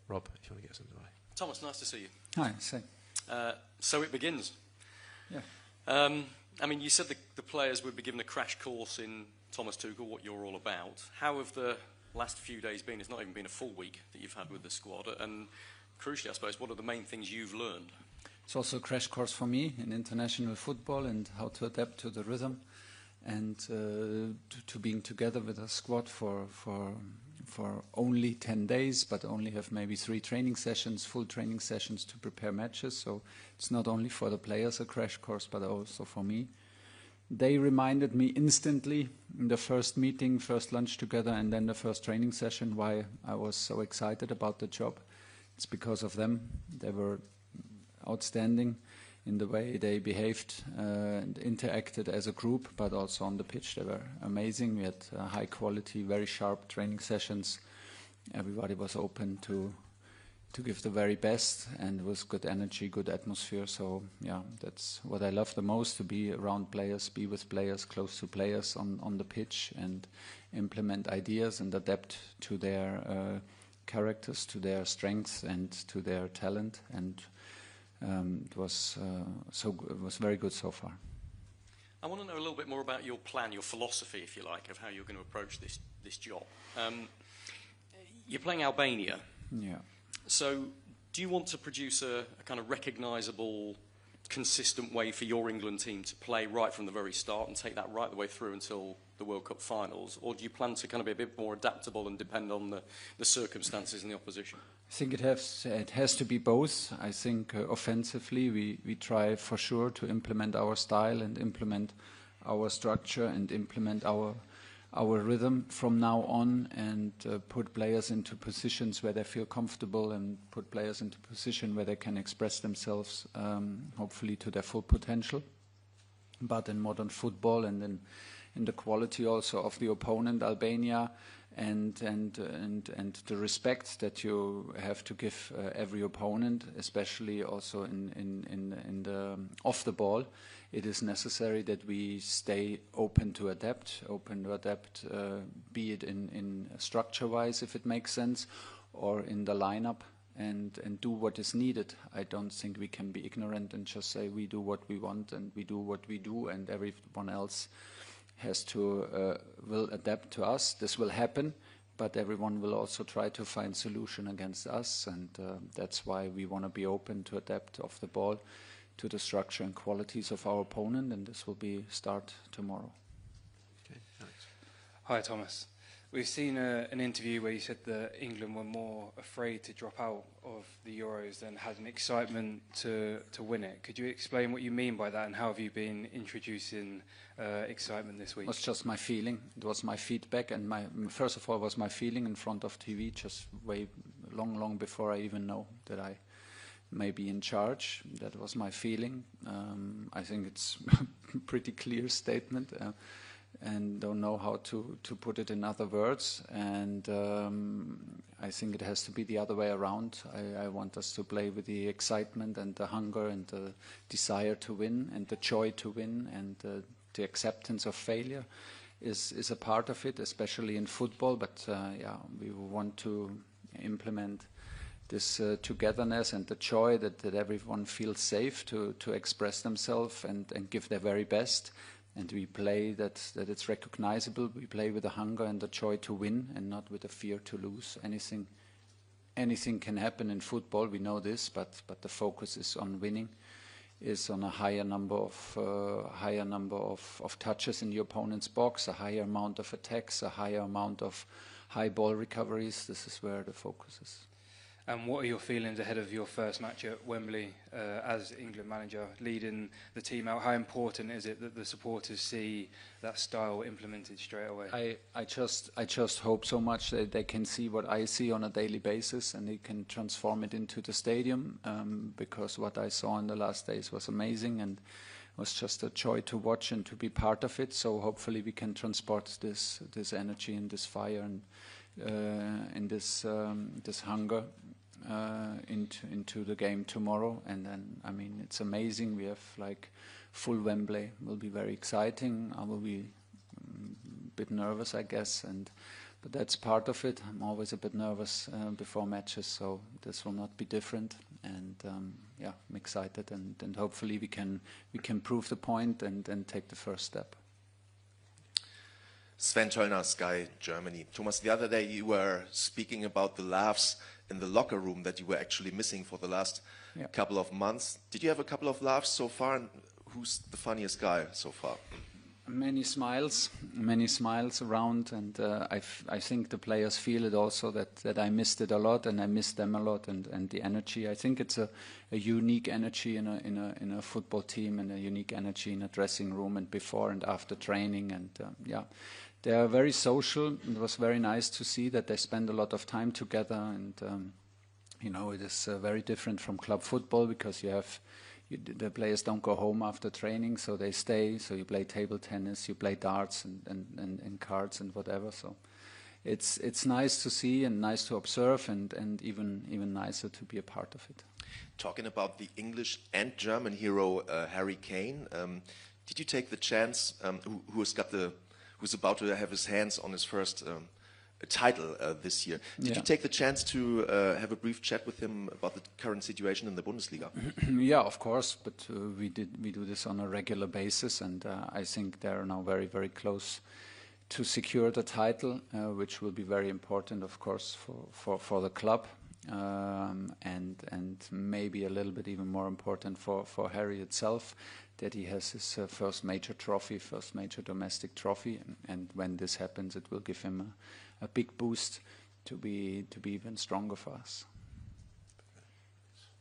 Rob, if you want to get something away. Thomas, nice to see you. Hi, same. So it begins. Yeah. I mean, you said the players would be given a crash course in Thomas Tuchel, what you're all about. How have the last few days been? It's not even been a full week that you've had with the squad. And crucially, I suppose, what are the main things you've learned? It's also a crash course for me in international football and how to adapt to the rhythm and to being together with a squad for only 10 days, but only have maybe 3 training sessions, full training sessions to prepare matches. So it's not only for the players a crash course, but also for me. They reminded me instantly in the first meeting, first lunch together, and then the first training session why I was so excited about the job. It's because of them. They were outstanding in the way they behaved and interacted as a group, but also on the pitch. They were amazing. We had high quality, very sharp training sessions. Everybody was open to give the very best, and it was good energy, good atmosphere. So yeah, that's what I love the most, to be around players, be with players, close to players on the pitch, and implement ideas and adapt to their characters, to their strengths and to their talent. And it was very good so far. I want to know a little bit more about your plan, your philosophy, if you like, of how you're going to approach this job. You're playing Albania. Yeah. So do you want to produce a kind of recognisable, consistent way for your England team to play right from the very start and take that right the way through until the World Cup finals? Or do you plan to kind of be a bit more adaptable and depend on the circumstances and the opposition? I think it has to be both. I think offensively we try for sure to implement our style and implement our structure and implement our rhythm from now on, and put players into positions where they feel comfortable and put players into position where they can express themselves, hopefully to their full potential. But in modern football and in the quality also of the opponent, Albania, and the respect that you have to give every opponent, especially also in the off the ball, it is necessary that we stay open to adapt, be it in structure-wise, if it makes sense, or in the lineup, and do what is needed. I don't think we can be ignorant and just say we do what we want and we do what we do, and everyone else has to will adapt to us. This will happen, but everyone will also try to find solution against us, and that's why we want to be open to adapt off the ball to the structure and qualities of our opponent, and this will be start tomorrow. Okay, Alex. Hi, Thomas. We've seen an interview where you said that England were more afraid to drop out of the Euros than had an excitement to win it. Could you explain what you mean by that, and how have you been introducing excitement this week? It was just my feeling. It was my feedback, and first of all was my feeling in front of TV, just way long before I even know that I may be in charge. That was my feeling. I think it's a pretty clear statement. And don't know how to put it in other words, and I think it has to be the other way around. I want us to play with the excitement and the hunger and the desire to win and the joy to win, and the acceptance of failure is a part of it, especially in football. But yeah, we want to implement this togetherness and the joy that everyone feels safe to express themselves and give their very best. And we play that it's recognizable. We play with the hunger and the joy to win, and not with the fear to lose. Anything can happen in football. We know this, but the focus is on winning, is on a higher number of touches in the opponent's box, a higher amount of attacks, a higher amount of high ball recoveries. This is where the focus is. And what are your feelings ahead of your first match at Wembley as England manager, leading the team out? How important is it that the supporters see that style implemented straight away? I just hope so much that they can see what I see on a daily basis, and they can transform it into the stadium, because what I saw in the last days was amazing, and it was just a joy to watch and to be part of it. So hopefully we can transport this energy and this fire and this hunger into the game tomorrow. And then, I mean, it's amazing. We have like full Wembley. Will be very exciting. I will be a bit nervous, I guess, but that's part of it. I'm always a bit nervous before matches, so this will not be different. And yeah, I'm excited, and hopefully we can prove the point and take the first step. Sven Töllner, Sky Germany. Thomas, the other day you were speaking about the laughs in the locker room that you were actually missing for the last couple of months. Did you have a couple of laughs so far? And who's the funniest guy so far? Many smiles around, and I think the players feel it also, that I missed it a lot, and I missed them a lot, and the energy. I think it's a unique energy in a football team, and a unique energy in a dressing room, and before and after training, and yeah, they are very social. It was very nice to see that they spend a lot of time together, and you know, it is very different from club football, because the players don't go home after training, so they stay. So you play table tennis, you play darts and cards and whatever. So it's nice to see and nice to observe, and even nicer to be a part of it. Talking about the English and German hero Harry Kane, did you take the chance? Who's about to have his hands on his first title this year? Did you take the chance to have a brief chat with him about the current situation in the Bundesliga? Yeah, of course, but we do this on a regular basis, and I think they are now very, very close to secure the title, which will be very important, of course, for the club, and maybe a little bit even more important for Harry itself, that he has his first major domestic trophy, and when this happens, it will give him a big boost to be even stronger for us.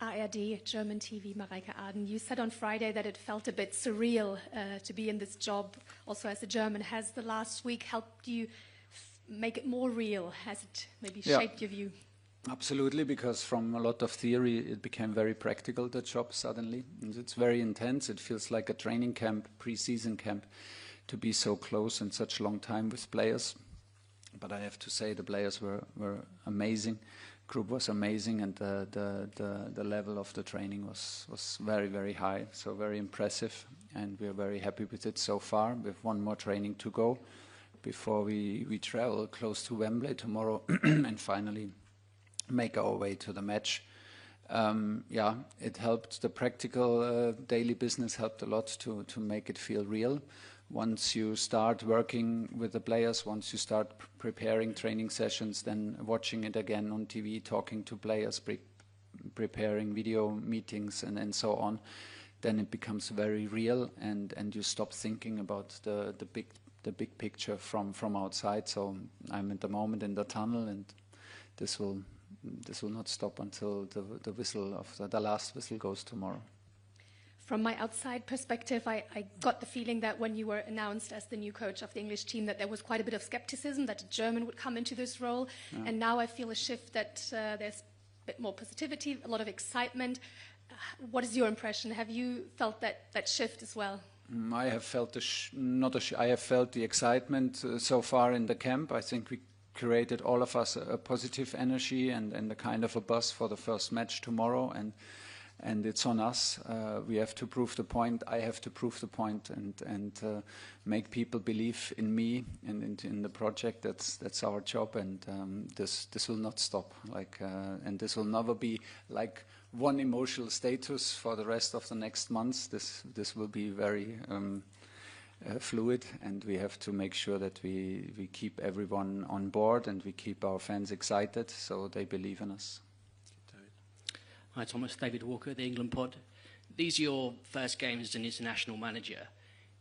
ARD, German TV, Mareike Aden. You said on Friday that it felt a bit surreal to be in this job, also as a German. Has the last week helped you make it more real? Has it maybe shaped your view? Absolutely, because from a lot of theory, it became very practical, the job suddenly. And it's very intense. It feels like a training camp, pre-season camp, to be so close and such a long time with players. But I have to say the players were amazing. Group was amazing, and the level of the training was very, very high, so very impressive. And we are very happy with it so far. We have one more training to go before we travel close to Wembley tomorrow and finally make our way to the match. Yeah, it helped. The practical daily business helped a lot to make it feel real. Once you start working with the players, once you start preparing training sessions, then watching it again on TV, talking to players, preparing video meetings and so on, then it becomes very real, and you stop thinking about the big picture from outside. So I'm at the moment in the tunnel, and this will not stop until the whistle of the last whistle goes tomorrow. From my outside perspective, I got the feeling that when you were announced as the new coach of the English team, that there was quite a bit of skepticism that a German would come into this role. Yeah. And now I feel a shift that there's a bit more positivity, a lot of excitement. What is your impression? Have you felt that shift as well? I have felt I have felt the excitement so far in the camp. I think we created, all of us, a positive energy and a kind of a buzz for the first match tomorrow, and it's on us. We have to prove the point. I have to prove the point and make people believe in me and in the project. That's our job, and this will not stop. And this will never be like one emotional status for the rest of the next months. This will be very fluid, and we have to make sure that we keep everyone on board and we keep our fans excited so they believe in us. Hi Thomas, David Walker, the England Pod. These are your first games as an international manager.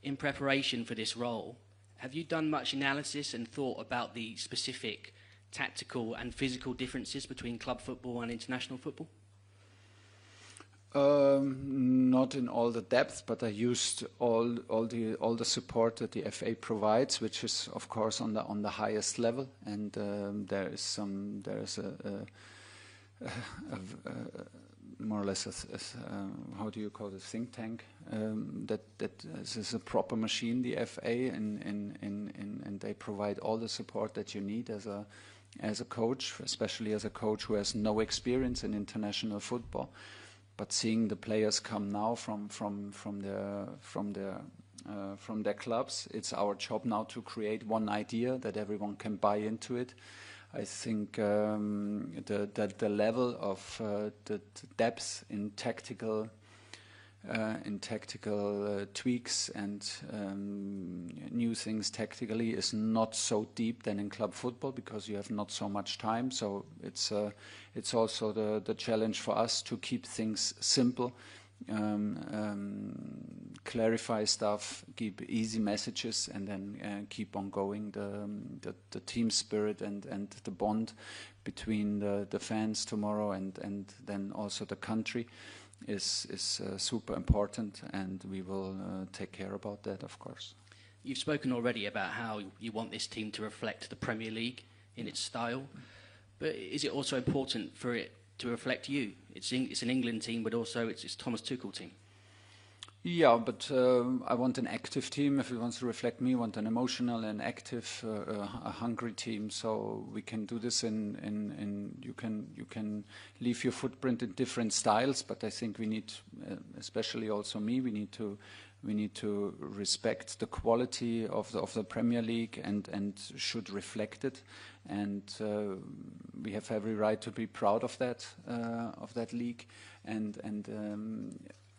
In preparation for this role, have you done much analysis and thought about the specific tactical and physical differences between club football and international football? Not in all the depth, but I used all the support that the FA provides, which is of course on the highest level, and there is more or less how do you call it, think tank, that is a proper machine, the FA, and they provide all the support that you need as a coach, especially as a coach who has no experience in international football. But seeing the players come now from their from their clubs. It's our job now to create one idea that everyone can buy into it. I think the level of the depth in tactical tweaks and new things tactically is not so deep than in club football, because you have not so much time. So it's also the challenge for us to keep things simple, clarify stuff, give easy messages, and then keep on going. The team spirit and the bond between the fans tomorrow and then also the country is super important, and we will take care about that, of course. You've spoken already about how you want this team to reflect the Premier League in its style, but is it also important for it to reflect you? It's an England team, but also it's Thomas Tuchel team. Yeah, but I want an active team. If it wants to reflect me, I want an emotional and active, a hungry team. So we can do this in you can leave your footprint in different styles. But I think we need, especially also me, we need to respect the quality of the Premier League and should reflect it. And we have every right to be proud of that league. And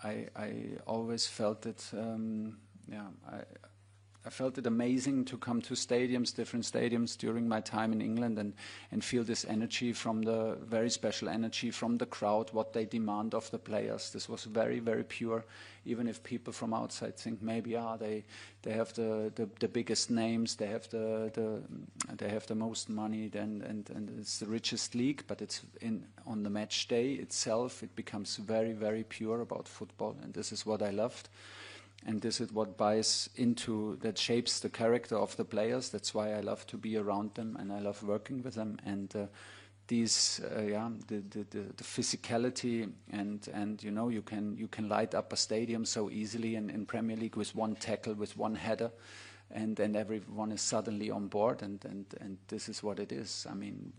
I always felt it, I felt it amazing to come to different stadiums during my time in England and feel this energy very special energy from the crowd, what they demand of the players. This was very, very pure, even if people from outside think maybe, they have the biggest names, they have the most money, and it's the richest league, but it's on the match day itself, it becomes very, very pure about football, and this is what I loved. And this is what that shapes the character of the players. That's why I love to be around them and I love working with them. And the physicality and you can light up a stadium so easily in Premier League with one tackle, with one header, and then everyone is suddenly on board. And this is what it is. I mean,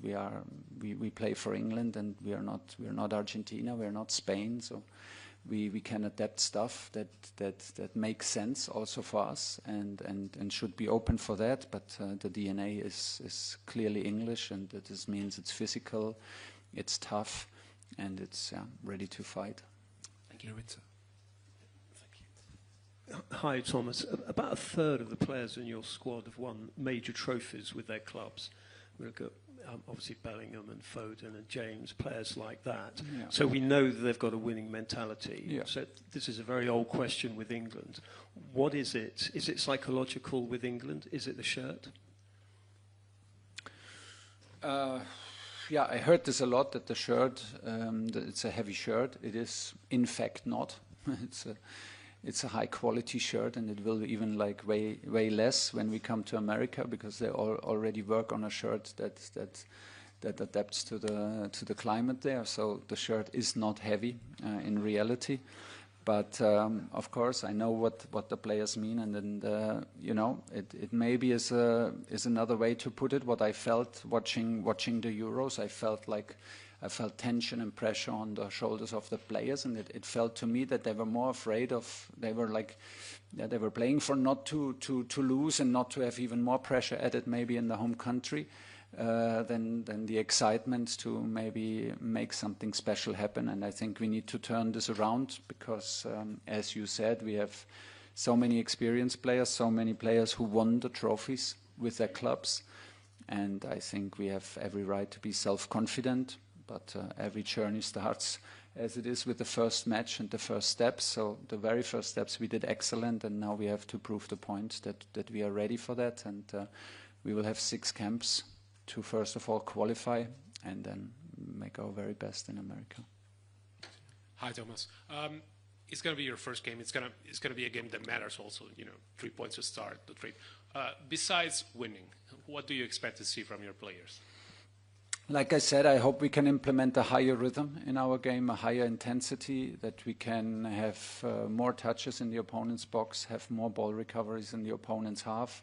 we play for England, and we are not Argentina, we are not Spain, so. We can adapt stuff that makes sense also for us and should be open for that. But the DNA is clearly English, and this means it's physical, it's tough, and it's ready to fight. Thank you. Hi, Thomas. About a third of the players in your squad have won major trophies with their clubs. We look at obviously Bellingham and Foden and James, players like that. Yeah. So we know that they've got a winning mentality. Yeah. So this is a very old question with England. What is it? Is it psychological with England? Is it the shirt? Yeah, I heard this a lot, that the shirt, that it's a heavy shirt. It is, in fact, not. It's a high-quality shirt, and it will even way less when we come to America, because they already work on a shirt that adapts to the climate there. So the shirt is not heavy in reality, but of course I know what the players mean, and then it maybe is another way to put it. What I felt watching the Euros, I felt tension and pressure on the shoulders of the players, and it felt to me that they were more afraid of. They were playing for not to lose and not to have even more pressure added maybe in the home country than the excitement to maybe make something special happen. And I think we need to turn this around, because as you said, we have so many experienced players, so many players who won the trophies with their clubs, and I think we have every right to be self-confident. But every journey starts as it is with the first match and the first steps. So the very first steps we did excellent, and now we have to prove the point that we are ready for that. And we will have 6 camps to first of all qualify and then make our very best in America. Hi, Thomas. It's going to be your first game. It's going to be a game that matters also. 3 points to start the trip. Besides winning, what do you expect to see from your players? Like I said, I hope we can implement a higher rhythm in our game, a higher intensity, that we can have more touches in the opponent's box, have more ball recoveries in the opponent's half,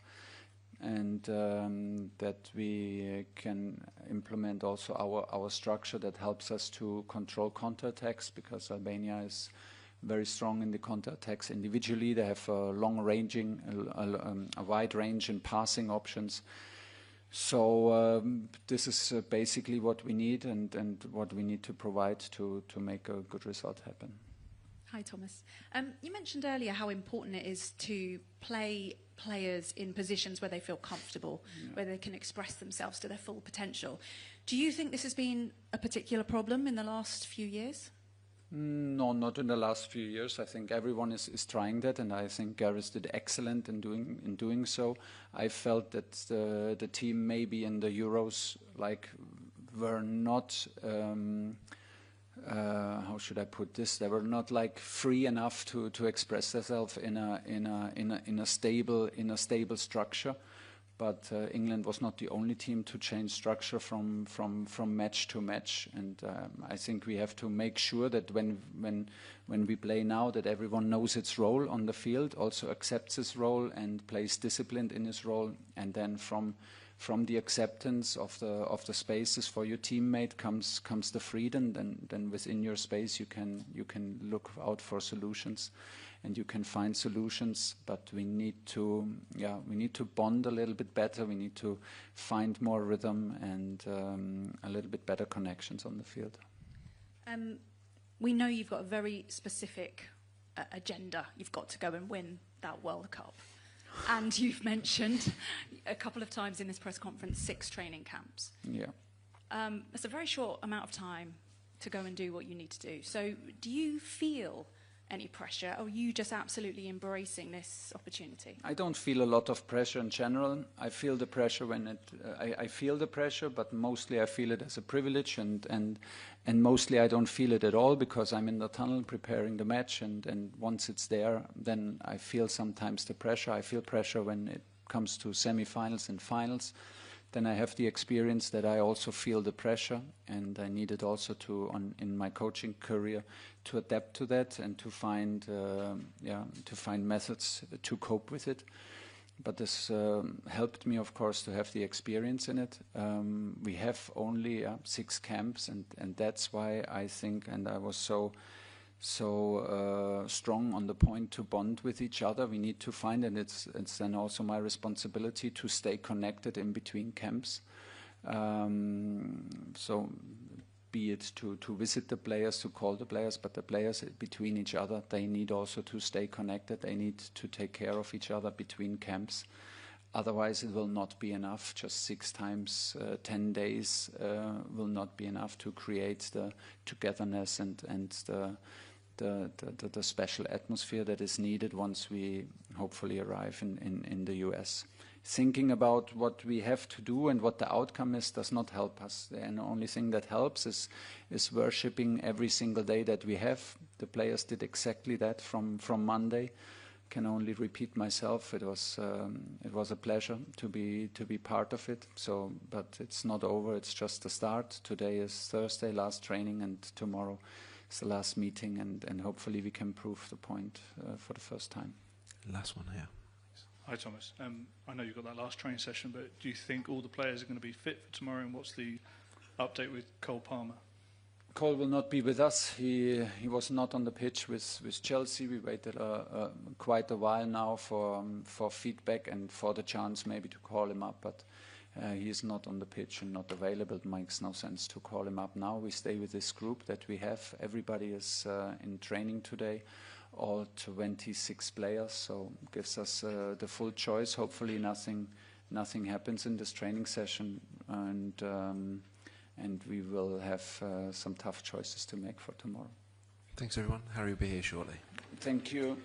and that we can implement also our structure that helps us to control counterattacks, because Albania is very strong in the counter-attacks individually. They have a wide range in passing options. So this is basically what we need and what we need to provide to make a good result happen. Hi, Thomas. You mentioned earlier how important it is to play players in positions where they feel comfortable, where they can express themselves to their full potential. Do you think this has been a particular problem in the last few years? No, not in the last few years. I think everyone is trying that, and I think Gareth did excellent in doing so. I felt that the team maybe in the Euros were not how should I put this? They were not free enough to express themselves in a stable structure. But England was not the only team to change structure from match to match, and I think we have to make sure that when we play now, that everyone knows its role on the field, also accepts his role and plays disciplined in his role, and then from the acceptance of the spaces for your teammate comes the freedom. Then within your space you can look out for solutions. And you can find solutions, but we need to bond a little bit better. We need to find more rhythm and a little bit better connections on the field. We know you've got a very specific agenda. You've got to go and win that World Cup. And you've mentioned a couple of times in this press conference 6 training camps. Yeah. It's a very short amount of time to go and do what you need to do. So do you feel any pressure, or are you just absolutely embracing this opportunity? I don't feel a lot of pressure in general. I feel the pressure when I feel the pressure, but mostly I feel it as a privilege, and mostly I don't feel it at all because I'm in the tunnel preparing the match, and once it's there, then I feel sometimes the pressure. I feel pressure when it comes to semi-finals and finals. Then I have the experience that I also feel the pressure, and I needed also in my coaching career to adapt to that and to find methods to cope with it. But this helped me, of course, to have the experience in it. We have only 6 camps, and that's why I think, and I was so strong on the point to bond with each other. We need to find, and it's then also my responsibility to stay connected in between camps. So be it to visit the players, to call the players, but the players between each other, they need also to stay connected. They need to take care of each other between camps. Otherwise, it will not be enough. Just 6 times 10 days will not be enough to create the togetherness and the special atmosphere that is needed once we hopefully arrive in the US. Thinking about what we have to do and what the outcome is does not help us. And the only thing that helps is worshipping every single day that we have. The players did exactly that from Monday. Can only repeat myself. It was a pleasure to be part of it. So, but it's not over. It's just the start. Today is Thursday, last training, and tomorrow is the last meeting. And hopefully we can prove the point for the first time. Last one here. Hi Thomas. I know you've got that last training session, but do you think all the players are going to be fit for tomorrow? And what's the update with Cole Palmer? Cole will not be with us. He was not on the pitch with Chelsea. We waited quite a while now for feedback and for the chance maybe to call him up, but he is not on the pitch and not available. It makes no sense to call him up now. We stay with this group that we have. Everybody is in training today, all 26 players, so gives us the full choice. Hopefully nothing happens in this training session, and we will have some tough choices to make for tomorrow. Thanks everyone. Harry will be here shortly. Thank you.